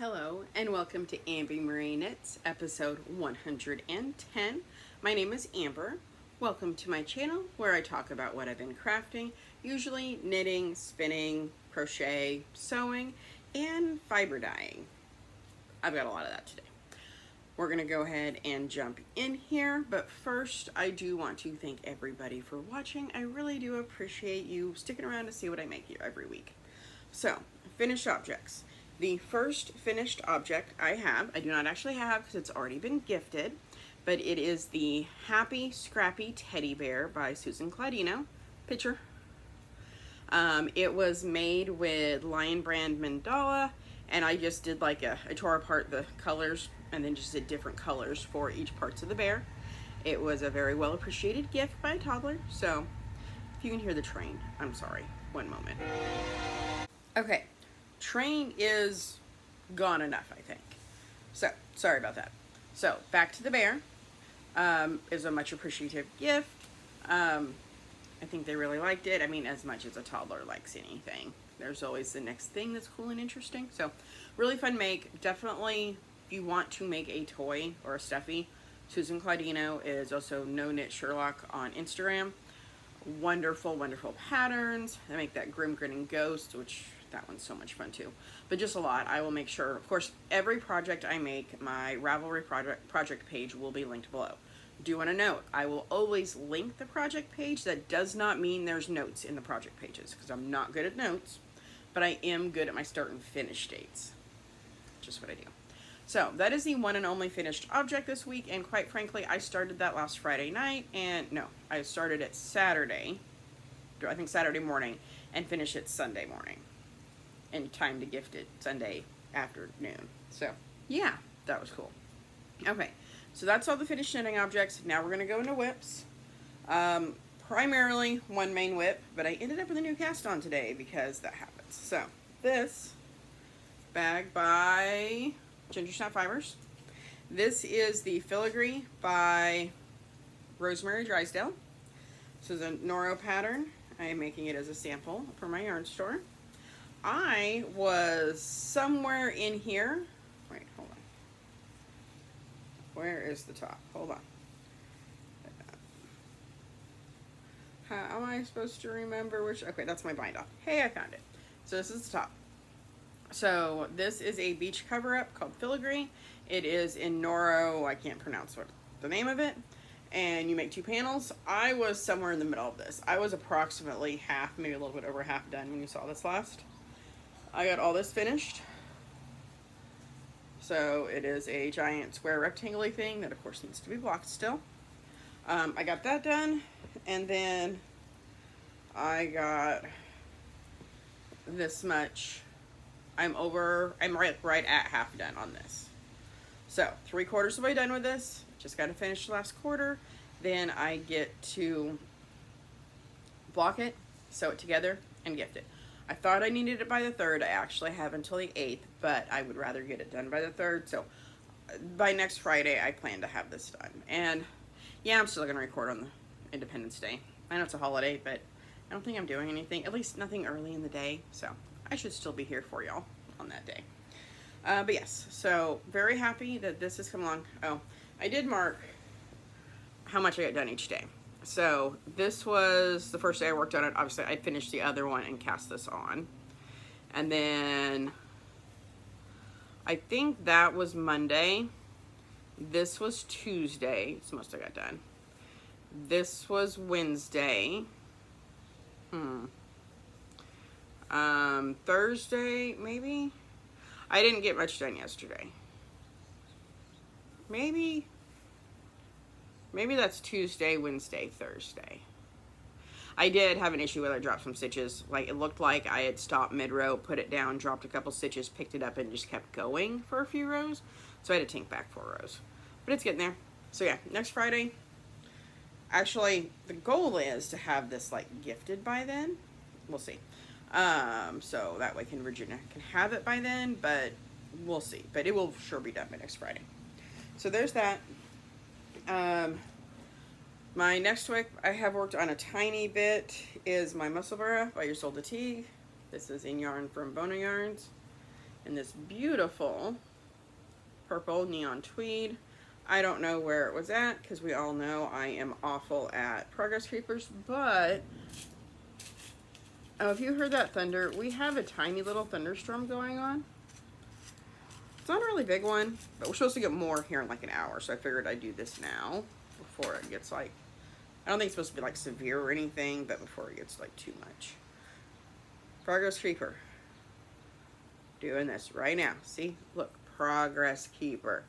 Hello and welcome to Amby Marie Knits, episode 110. My name is Amber. Welcome to my channel where I talk about what I've been crafting, usually knitting, spinning, crochet, sewing, and fiber dyeing. I've got a lot of that today. We're going to go ahead and jump in here, but first I do want to thank everybody for watching. I really do appreciate you sticking around to see what I make here every week. So, finished objects. The first finished object I do not actually have because it's already been gifted, but it is the Happy Scrappy Teddy Bear by Susan Claudino. Picture. It was made with Lion Brand mandala, and I just did I tore apart the colors and then just did different colors for each parts of the bear. It was a very well appreciated gift by a toddler, so if you can hear the train, I'm sorry. One moment. Okay. Train is gone enough, I think. So, sorry about that. So, back to the bear. Is a much appreciative gift. I think they really liked it. I mean, as much as a toddler likes anything. There's always the next thing that's cool and interesting. So, really fun make. Definitely, if you want to make a toy or a stuffy, Susan Claudino is also No Knit Sherlock on Instagram. Wonderful, wonderful patterns. I make that Grim Grinning Ghost, which that one's so much fun too, but just a lot. I will make sure, of course, every project I make, my Ravelry project page will be linked below. Do want to note, I will always link the project page. That does not mean there's notes in the project pages, because I'm not good at notes, but I am good at my start and finish dates. Just what I do. So that is the one and only finished object this week, and quite frankly, I started that last Friday night, and no, I started it Saturday, I think Saturday morning, and finished it Sunday morning. And time to gift it Sunday afternoon. So, yeah, that was cool. Okay, so that's all the finished knitting objects. Now we're going to go into whips. Primarily one main whip, but I ended up with a new cast on today because that happens. So, this bag by Ginger Snap Fibers. This is the Filigree by Rosemary Drysdale. This is a Noro pattern. I am making it as a sample for my yarn store. I was somewhere in here. Wait, hold on. Where is the top? Hold on. How am I supposed to remember which? Okay, that's my bind off. Hey, I found it. So this is the top. So this is a beach cover-up called Filigree. It is in Noro. I can't pronounce what the name of it. And you make two panels. I was somewhere in the middle of this. I was approximately half, maybe a little bit over half done when you saw this last. I got all this finished. So it is a giant square rectangle-y thing that of course needs to be blocked still. I got that done, and then I got this much. I'm right at half done on this. So 3/4 of the way done with this. Just got to finish the last quarter. Then I get to block it, sew it together, and gift it. I thought I needed it by the 3rd. I actually have until the 8th, but I would rather get it done by the 3rd. So by next Friday, I plan to have this done. And yeah, I'm still going to record on the Independence Day. I know it's a holiday, but I don't think I'm doing anything, at least nothing early in the day. So I should still be here for y'all on that day. But yes, so very happy that this has come along. Oh, I did mark how much I got done each day. So this was the first day I worked on it. Obviously, I finished the other one and cast this on. And then I think that was Monday. This was Tuesday. It's most I got done. This was Wednesday. Thursday, maybe? I didn't get much done yesterday. Maybe that's Tuesday, Wednesday, Thursday. I did have an issue where I dropped some stitches. Like, it looked like I had stopped mid-row, put it down, dropped a couple stitches, picked it up, and just kept going for a few rows. So I had to tink back 4 rows. But it's getting there. So yeah, next Friday. Actually, the goal is to have this, gifted by then. We'll see. So that way Virginia can have it by then, but we'll see. But it will sure be done by next Friday. So there's that. My next whip I have worked on a tiny bit is my Musselburgh by Your Soul to Teague. This is in yarn from Bono Yarns. in this beautiful purple neon tweed. I don't know where it was at because we all know I am awful at progress creepers, but oh, if you heard that thunder, we have a tiny little thunderstorm going on. It's not a really big one, but we're supposed to get more here in like an hour, so I figured I'd do this now before it gets like, I don't think it's supposed to be like severe or anything, but before it gets like too much. Progress Keeper. Doing this right now. See? Look, Progress Keeper.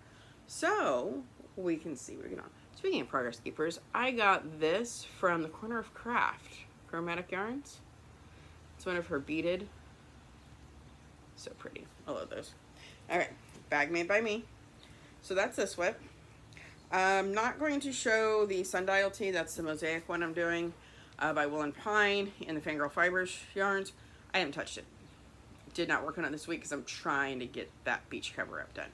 So, we can see what we're going on. Speaking of Progress Keepers, I got this from the Corner of Craft. Chromatic Yarns. It's one of her beaded. So pretty. I love those. Alright, bag made by me. So that's this whip. I'm not going to show the Sundial Tee. That's the mosaic one I'm doing by Wool and Pine in the Fangirl Fibers yarns. I haven't touched it. Did not work on it this week because I'm trying to get that beach cover up done.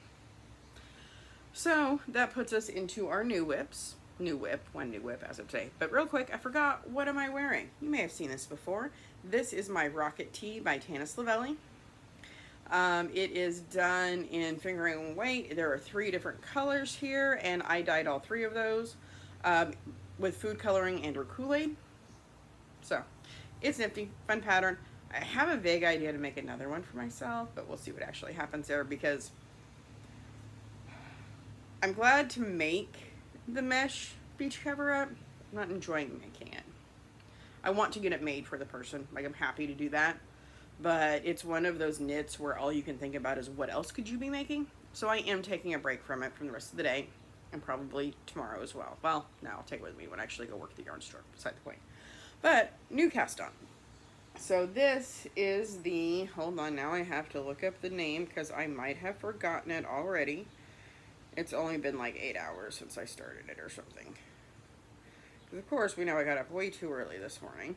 So that puts us into our new whips. One new whip as of today. But real quick, I forgot, what am I wearing? You may have seen this before. This is my Rocket Tee by Tanis Lavelli. It is done in fingering weight. There are 3 different colors here, and I dyed all 3 of those with food coloring and or Kool-Aid. So, it's nifty, fun pattern. I have a vague idea to make another one for myself, but we'll see what actually happens there because I'm glad to make the mesh beach cover up. I'm not enjoying making it. I want to get it made for the person. Like, I'm happy to do that. But it's one of those knits where all you can think about is what else could you be making? So I am taking a break from it from the rest of the day and probably tomorrow as well. Well, no, I'll take it with me when I actually go work at the yarn store, beside the point. But new cast on. So this is the, hold on, now I have to look up the name because I might have forgotten it already. It's only been like 8 hours since I started it or something. Because of course we know I got up way too early this morning.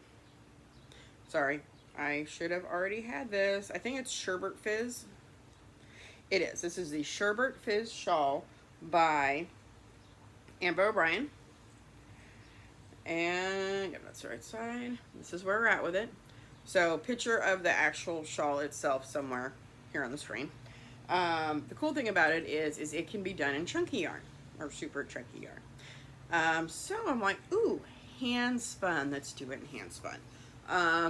Sorry. I should have already had this. I think it's Sherbert Fizz. It is. This is the Sherbert Fizz shawl by Amber O'Brien. And, yeah, that's the right side. This is where we're at with it. So, picture of the actual shawl itself somewhere here on the screen. The cool thing about it is it can be done in chunky yarn, or super chunky yarn. So, I'm like, ooh, hand spun. Let's do it in hand spun.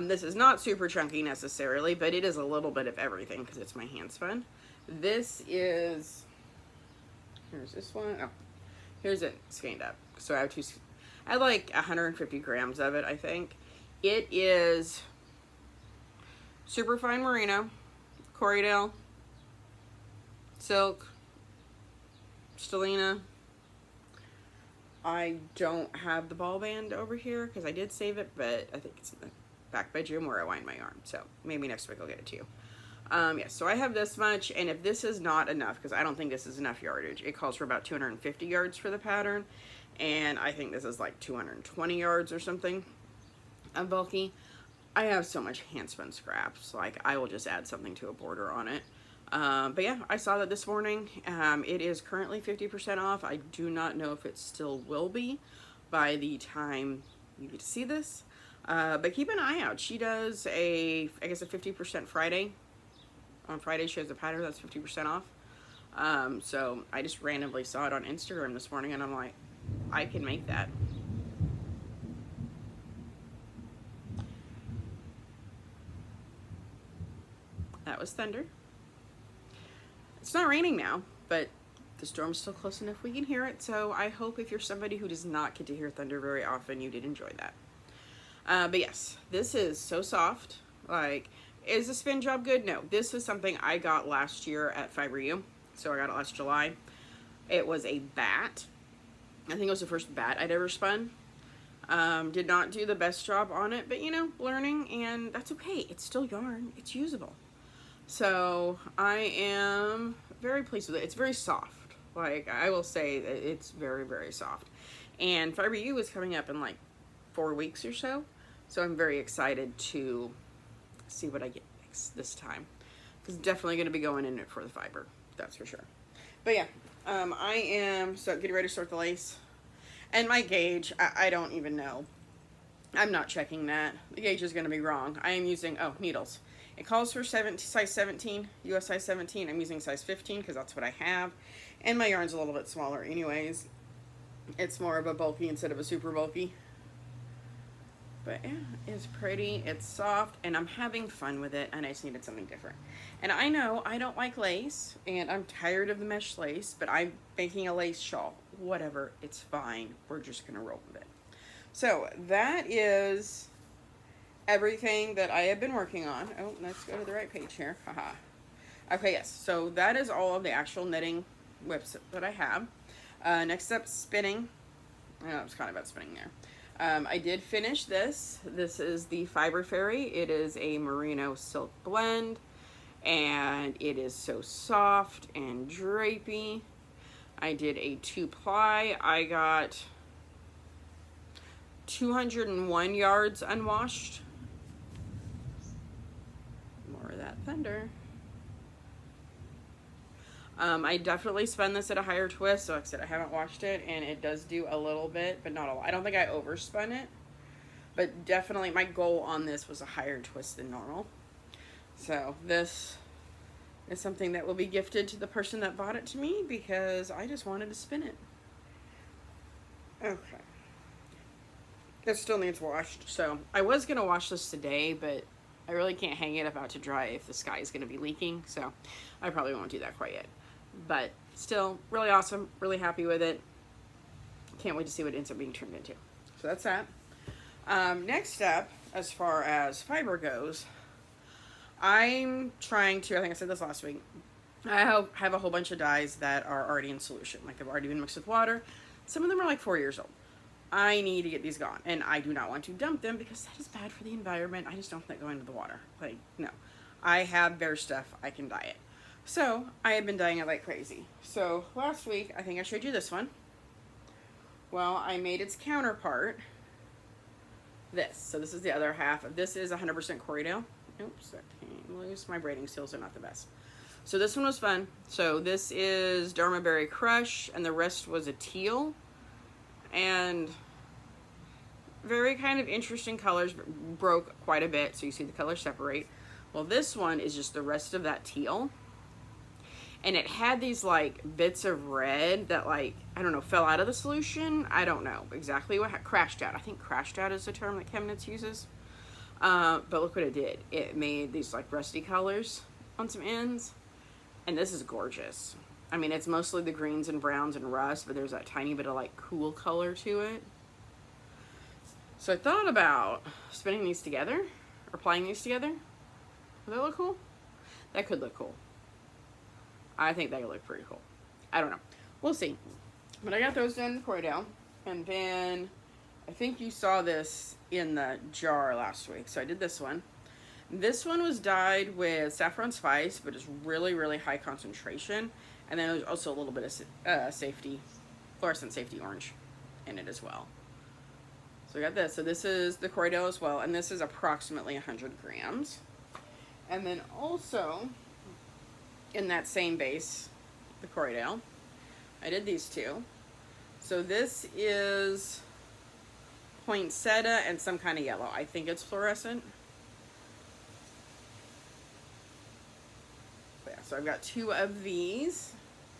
This is not super chunky necessarily, but it is a little bit of everything because it's my hand spun. This is, here's this one. Oh, here's it skeined up. So I have I have like 150 grams of it, I think. It is super fine merino, Corriedale, silk, Stellina. I don't have the ball band over here because I did save it, but I think it's in the back bedroom where I wind my yarn. So maybe next week I'll get it to you. Yes, so I have this much, and if this is not enough, because I don't think this is enough yardage, it calls for about 250 yards for the pattern, and I think this is like 220 yards or something. I'm bulky. I have so much hand spun scraps, like I will just add something to a border on it. But yeah, I saw that this morning. It is currently 50% off. I do not know if it still will be by the time you get to see this. But keep an eye out. She does I guess a 50% Friday. On Friday she has a pattern that's 50% off. So I just randomly saw it on Instagram this morning and I'm like, I can make that. That was thunder. It's not raining now, but the storm's still close enough we can hear it, so I hope if you're somebody who does not get to hear thunder very often, you did enjoy that. But yes, this is so soft. Like, is the spin job good? No. This is something I got last year at Fiber U, so I got it last July. It was a bat. I think it was the first bat I'd ever spun. Did not do the best job on it, but you know, learning, and that's okay. It's still yarn. It's usable. So I am very pleased with it. It's very soft. Like, I will say that it's very, very soft. And Fiber U is coming up in like 4 weeks or so. So I'm very excited to see what I get next this time. Because I'm definitely going to be going in it for the fiber. That's for sure. But yeah, I am getting ready to start the lace. And my gauge, I don't even know I'm not checking that. The gauge is going to be wrong. I am using, oh, needles. It calls for size 17, US size 17. I'm using size 15 because that's what I have. And my yarn's a little bit smaller anyways. It's more of a bulky instead of a super bulky. But yeah, it's pretty, it's soft, and I'm having fun with it, and I just needed something different. And I know I don't like lace, and I'm tired of the mesh lace, but I'm making a lace shawl. Whatever, it's fine. We're just going to roll with it. So that is everything that I have been working on. Oh, let's go to the right page here. Haha. Okay, yes. So that is all of the actual knitting whips that I have. Next up, spinning. I was kind of about spinning there. I did finish this. This is the Fiber Fairy. It is a merino silk blend, and it is so soft and drapey. I did a 2-ply. I got 201 yards unwashed. More of that thunder. I definitely spun this at a higher twist, so like I said, I haven't washed it, and it does do a little bit, but not a lot. I don't think I overspun it, but definitely my goal on this was a higher twist than normal. So this is something that will be gifted to the person that bought it to me because I just wanted to spin it. Okay. This still needs washed, so I was going to wash this today, but I really can't hang it up out to dry if the sky is going to be leaking, so I probably won't do that quite yet. But still, really awesome, really happy with it. Can't wait to see what it ends up being turned into. So that's that. Next up, as far as fiber goes, I'm trying to, I think I said this last week, I have a whole bunch of dyes that are already in solution. Like, they've already been mixed with water. Some of them are like 4 years old. I need to get these gone, and I do not want to dump them because that is bad for the environment. I just don't think going to the water. Like, no. I have bare stuff. I can dye it. So, I have been dyeing it like crazy. So, last week, I think I showed you this one. Well, I made its counterpart, this. So, this is the other half. This is 100% Corriedale. Oops, that came loose. My braiding skills are not the best. So, this one was fun. So, this is Dharma Berry Crush, and the rest was a teal. And very kind of interesting colors, broke quite a bit, so you see the colors separate. Well, this one is just the rest of that teal. And it had these like bits of red that, like, I don't know, fell out of the solution. I don't know exactly what crashed out. I think crashed out is the term that Chemnitz uses. But look what it did. It made these like rusty colors on some ends. And this is gorgeous. I mean, it's mostly the greens and browns and rust, but there's that tiny bit of like cool color to it. So I thought about spinning these together or applying these together. Would that look cool? That could look cool. I think that would look pretty cool. I don't know. We'll see. But I got those done in Corriedale. And then I think you saw this in the jar last week. So I did this one. This one was dyed with saffron spice, but it's really, really high concentration. And then there's also a little bit of fluorescent safety orange in it as well. So I got this. So this is the Corriedale as well. And this is approximately 100 grams. And then also, in that same base, the Corriedale, I did these two. So this is poinsettia and some kind of yellow. I think it's fluorescent. But yeah, so I've got two of these.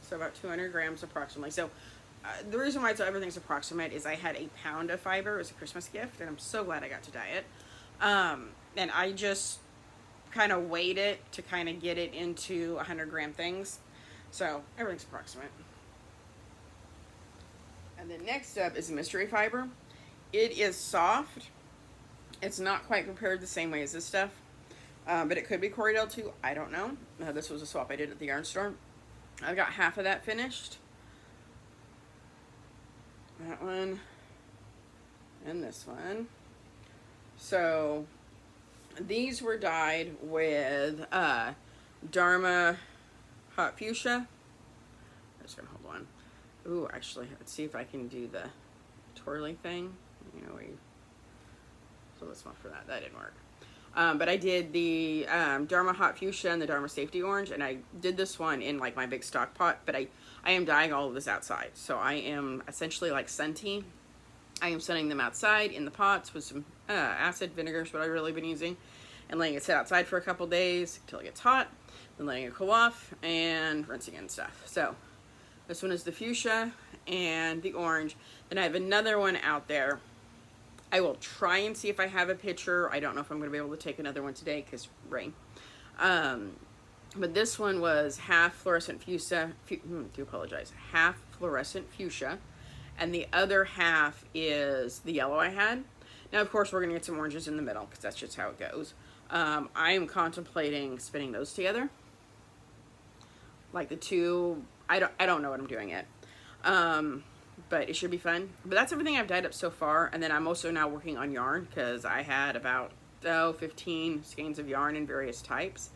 So about 200 grams approximately. So the reason why everything's approximate is I had a pound of fiber as a Christmas gift, and I'm so glad I got to dye it. And I just kind of weighed it to kind of get it into 100-gram things. So everything's approximate. And then next up is mystery fiber. It is soft. It's not quite prepared the same way as this stuff. But it could be Corriedale too. I don't know. This was a swap I did at the yarn store. I've got half of that finished. That one. And this one. So these were dyed with Dharma Hot Fuchsia. I'm just going to hold on. Ooh, actually, let's see if I can do the twirly thing. You know, so let's not for that. That didn't work. But I did the Dharma Hot Fuchsia and the Dharma Safety Orange, and I did this one in like my big stock pot, but I am dyeing all of this outside. So I am essentially like Scenty I am setting them outside in the pots with some acid vinegar is what I've really been using, and letting it sit outside for a couple days until it gets hot, then letting it cool off and rinsing and stuff. So this one is the fuchsia and the orange. Then I have another one out there. I will try and see if I have a picture. I don't know if I'm going to be able to take another one today because rain. But this one was half fluorescent fuchsia, half fluorescent fuchsia, and the other half is the yellow I had. Now, of course, we're going to get some oranges in the middle because that's just how it goes. I am contemplating spinning those together. Like the two, I don't know what I'm doing yet. But it should be fun. But that's everything I've dyed up so far. And then I'm also now working on yarn because I had about 15 skeins of yarn in various types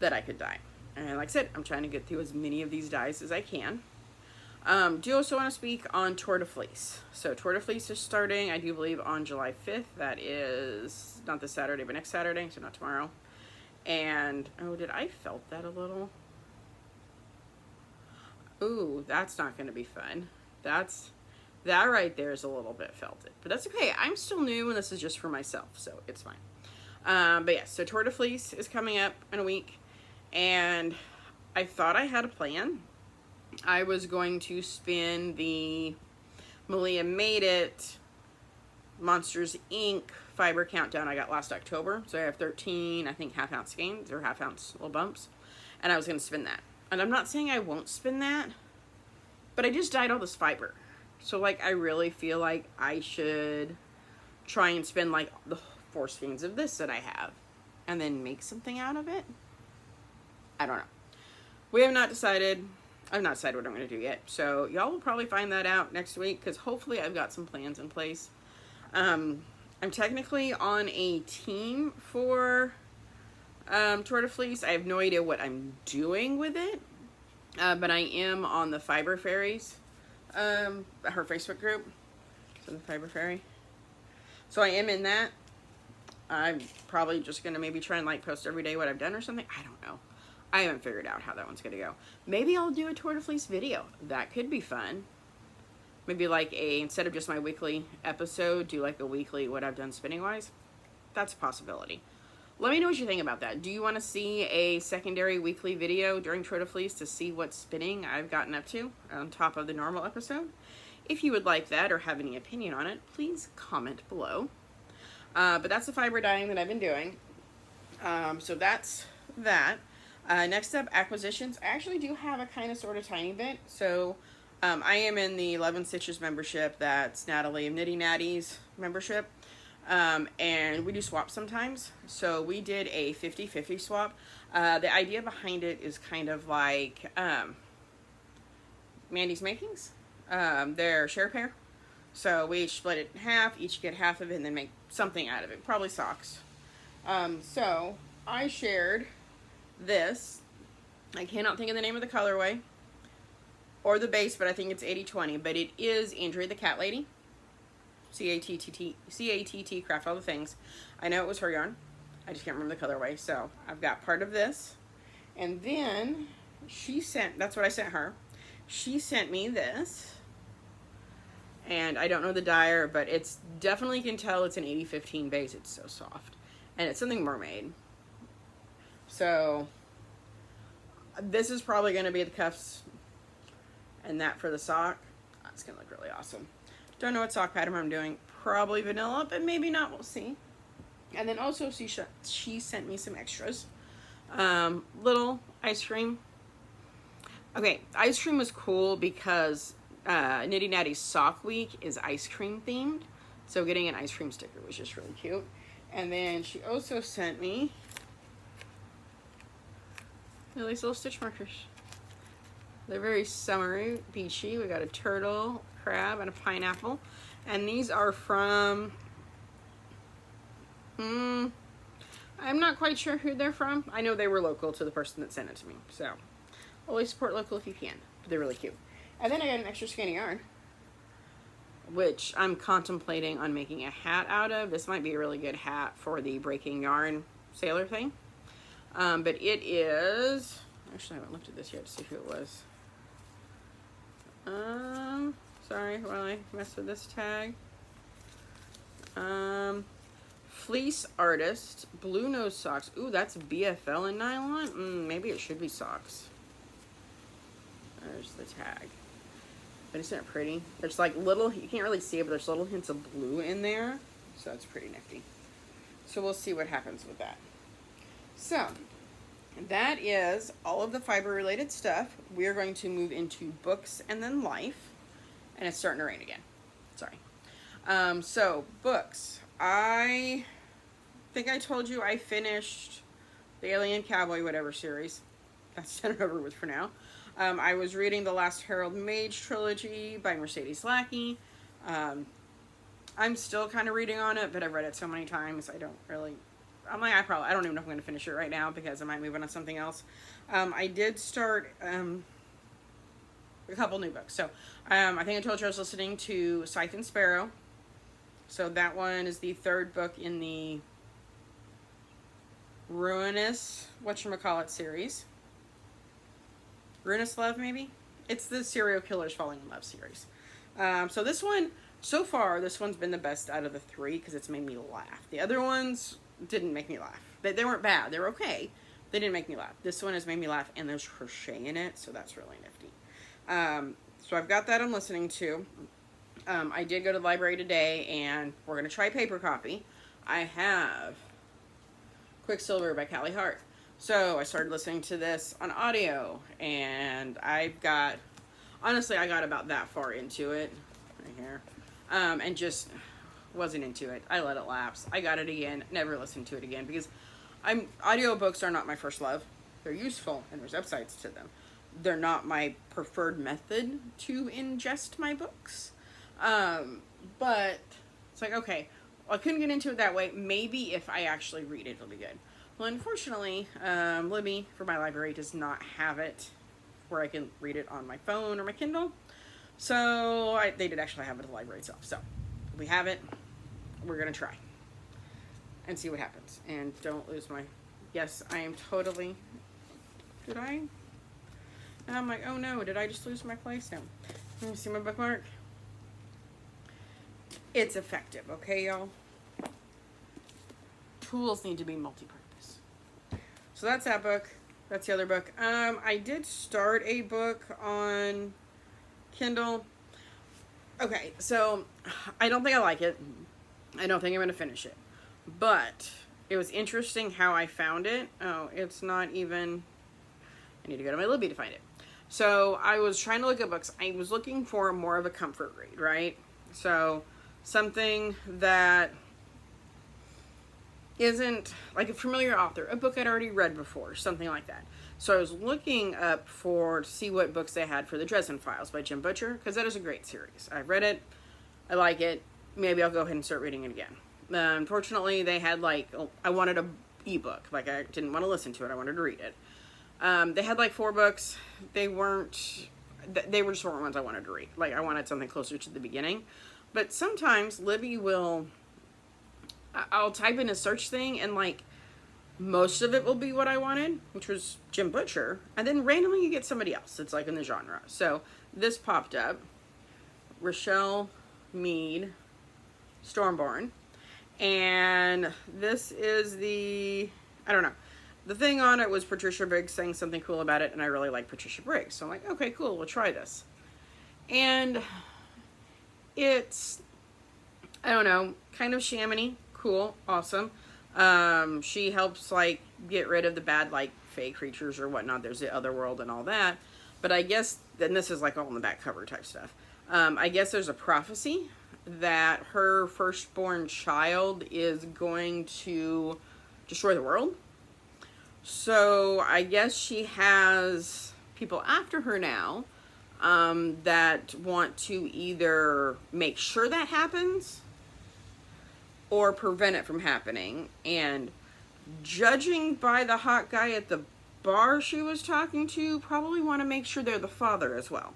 that I could dye. And like I said, I'm trying to get through as many of these dyes as I can. Do you also want to speak on Tour de Fleece? So Tour de Fleece is starting, I do believe, on July 5th. That is not this Saturday, but next Saturday, so not tomorrow. And, oh, did I felt that a little? Ooh, that's not going to be fun. That right there is a little bit felted. But that's okay. I'm still new and this is just for myself, so it's fine. But yes, so Tour de Fleece is coming up in a week. And I thought I had a plan. I was going to spin the Malia Made It Monsters Inc. fiber countdown I got last October. So I have 13, I think, half-ounce skeins or half-ounce little bumps. And I was going to spin that. And I'm not saying I won't spin that, but I just dyed all this fiber. So, like, I really feel like I should try and spin, like, the 4 skeins of this that I have and then make something out of it. I don't know. We have not decided. I've not decided what I'm going to do yet. So, y'all will probably find that out next week because hopefully I've got some plans in place. I'm technically on a team for Tour de Fleece. I have no idea what I'm doing with it. But I am on the Fiber Fairies, her Facebook group. So the Fiber Fairy. So I am in that. I'm probably just going to maybe try and like post every day what I've done or something. I don't know. I haven't figured out how that one's going to go. Maybe I'll do a Tour de Fleece video. That could be fun. Maybe like instead of just my weekly episode, do like a weekly what I've done spinning wise. That's a possibility. Let me know what you think about that. Do you want to see a secondary weekly video during Tour de Fleece to see what spinning I've gotten up to on top of the normal episode? If you would like that or have any opinion on it, please comment below. But that's the fiber dyeing that I've been doing. So that's that. Next up, acquisitions. I actually do have a kind of sort of tiny bit. So I am in the 11 Stitches membership. That's Natalie of Knitty Natty's membership. And we do swaps sometimes. So we did a 50-50 swap. The idea behind it is kind of like Mandy's Makings. They're share pair. So we each split it in half, each get half of it, and then make something out of it. Probably socks. So I shared this. I cannot think of the name of the colorway or the base, but I think it's 80/20. But it is Andrea the Cat Lady. C-A-T-T, Craft All the Things. I know it was her yarn. I just can't remember the colorway. So I've got part of this. And then she sent, that's what I sent her. She sent me this. And I don't know the dyer, but it's definitely, you can tell it's an 80-15 base. It's so soft. And it's something mermaid. So this is probably going to be the cuffs and that for the sock. That's going to look really awesome. Don't know what sock pattern I'm doing. Probably vanilla, but maybe not. We'll see. And then also she sent me some extras. Little ice cream. Okay, ice cream was cool because Nitty Natty's Sock Week is ice cream themed. So getting an ice cream sticker was just really cute. And then she also sent me these little stitch markers. They're very summery, beachy. We got a turtle, crab, and a pineapple. And these are from, I'm not quite sure who they're from. I know they were local to the person that sent it to me. So, always support local if you can. But they're really cute. And then I got an extra skein of yarn, which I'm contemplating on making a hat out of. This might be a really good hat for the breaking yarn sailor thing. But it is, actually I haven't looked at this yet to see who it was. Sorry while I mess with this tag. Fleece Artist, blue nose socks. Ooh, that's BFL in nylon. Maybe it should be socks. There's the tag. But isn't it pretty? There's like little, you can't really see it, but there's little hints of blue in there. So that's pretty nifty. So we'll see what happens with that. So that is all of the fiber related stuff. We're going to move into books and then life. And it's starting to rain again. Sorry. So books. I think I told you I finished the Alien Cowboy whatever series. That's done over with for now. I was reading the last Harold Mage trilogy by Mercedes Lackey. I'm still kind of reading on it, but I've read it so many times I don't really... I don't even know if I'm going to finish it right now because I might move on to something else. I did start a couple new books. So I think I told you I was listening to Scythe and Sparrow. So that one is the third book in the Ruinous whatchamacallit series. Ruinous Love, maybe? It's the Serial Killers Falling in Love series. So this one, so far, this one's been the best out of the three because it's made me laugh. The other ones didn't make me laugh. They weren't bad. They were okay. They didn't make me laugh. This one has made me laugh, and there's crochet in it, so that's really nifty. So I've got that I'm listening to. I did go to the library today, and we're going to try paper copy. I have Quicksilver by Callie Hart. So I started listening to this on audio, and honestly, I got about that far into it, right here, and just wasn't into it. I let it lapse. I got it again, never listened to it again, because audiobooks are not my first love. They're useful, and there's upsides to them. They're not my preferred method to ingest my books. But it's like, okay, well, I couldn't get into it that way. Maybe if I actually read it, it'll be good. Well, unfortunately, Libby for my library does not have it where I can read it on my phone or my Kindle. So they did actually have it at the library itself. So we have it. We're going to try and see what happens. And don't lose my... Yes, I am totally... Did I? And I'm like, oh no, did I just lose my place? No. Let me see my bookmark. It's effective, okay, y'all? Tools need to be multi-purpose. So that's that book. That's the other book. I did start a book on Kindle. Okay, so I don't think I like it. I don't think I'm going to finish it. But it was interesting how I found it. Oh, it's not even... I need to go to my Libby to find it. So I was trying to look at books. I was looking for more of a comfort read, right? So something that isn't like a familiar author, a book I'd already read before, something like that. So I was looking up to see what books they had for the Dresden Files by Jim Butcher, because that is a great series. I've read it. I like it. Maybe I'll go ahead and start reading it again. Unfortunately, they had I wanted a ebook. Like I didn't want to listen to it. I wanted to read it. They had 4 books. They just weren't ones I wanted to read. Like I wanted something closer to the beginning. But sometimes Libby I'll type in a search thing and most of it will be what I wanted, which was Jim Butcher. And then randomly you get somebody else that's in the genre. So this popped up. Rochelle Mead, Stormborn. And this is I don't know. The thing on it was Patricia Briggs saying something cool about it, and I really like Patricia Briggs. So I'm like, okay, cool, we'll try this. And it's, I don't know, kind of shamany, cool, awesome. She helps, get rid of the bad, fey creatures or whatnot. There's the other world and all that. But I guess, then this is, all in the back cover type stuff. I guess there's a prophecy that her firstborn child is going to destroy the world. So I guess she has people after her now that want to either make sure that happens or prevent it from happening. And judging by the hot guy at the bar she was talking to, probably want to make sure they're the father as well.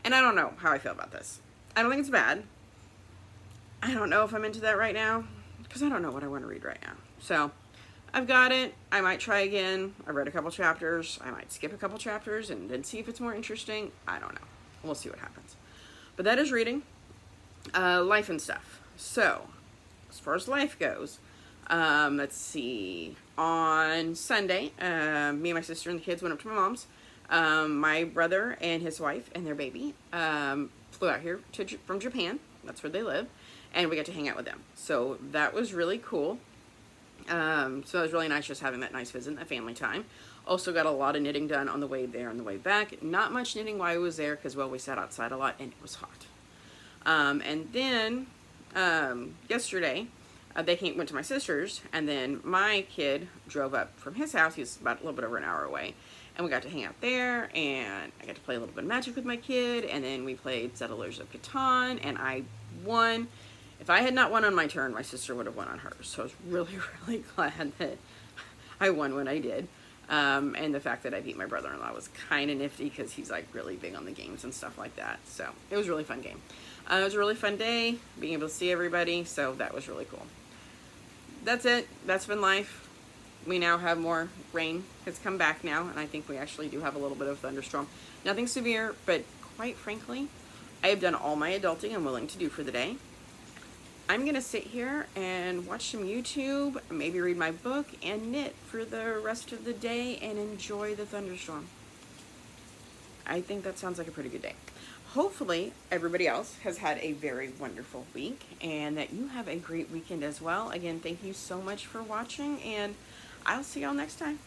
And I don't know how I feel about this. I don't think it's bad. I don't know if I'm into that right now because I don't know what I want to read right now. So I've got it. I might try again. I've read a couple chapters. I might skip a couple chapters and then see if it's more interesting. I don't know. We'll see what happens. But that is reading. Life and stuff. So, as far as life goes, let's see. On Sunday, me and my sister and the kids went up to my mom's. My brother and his wife and their baby flew out here from Japan. That's where they live. And we got to hang out with them. So that was really cool. So it was really nice just having that nice visit and that family time. Also got a lot of knitting done on the way there and the way back. Not much knitting while I was there because, well, we sat outside a lot and it was hot. And then yesterday, they went to my sister's, and then my kid drove up from his house. He's about a little bit over an hour away. And we got to hang out there, and I got to play a little bit of Magic with my kid, and then we played Settlers of Catan, and I won. If I had not won on my turn, my sister would have won on hers. So I was really, really glad that I won when I did. And the fact that I beat my brother-in-law was kind of nifty because he's like really big on the games and stuff like that. So it was a really fun game. It was a really fun day, being able to see everybody, so that was really cool. That's it. That's been life. We now have more rain. It's come back now, and I think we actually do have a little bit of thunderstorm. Nothing severe, but quite frankly, I have done all my adulting I'm willing to do for the day. I'm going to sit here and watch some YouTube, maybe read my book, and knit for the rest of the day and enjoy the thunderstorm. I think that sounds like a pretty good day. Hopefully, everybody else has had a very wonderful week and that you have a great weekend as well. Again, thank you so much for watching, and I'll see y'all next time.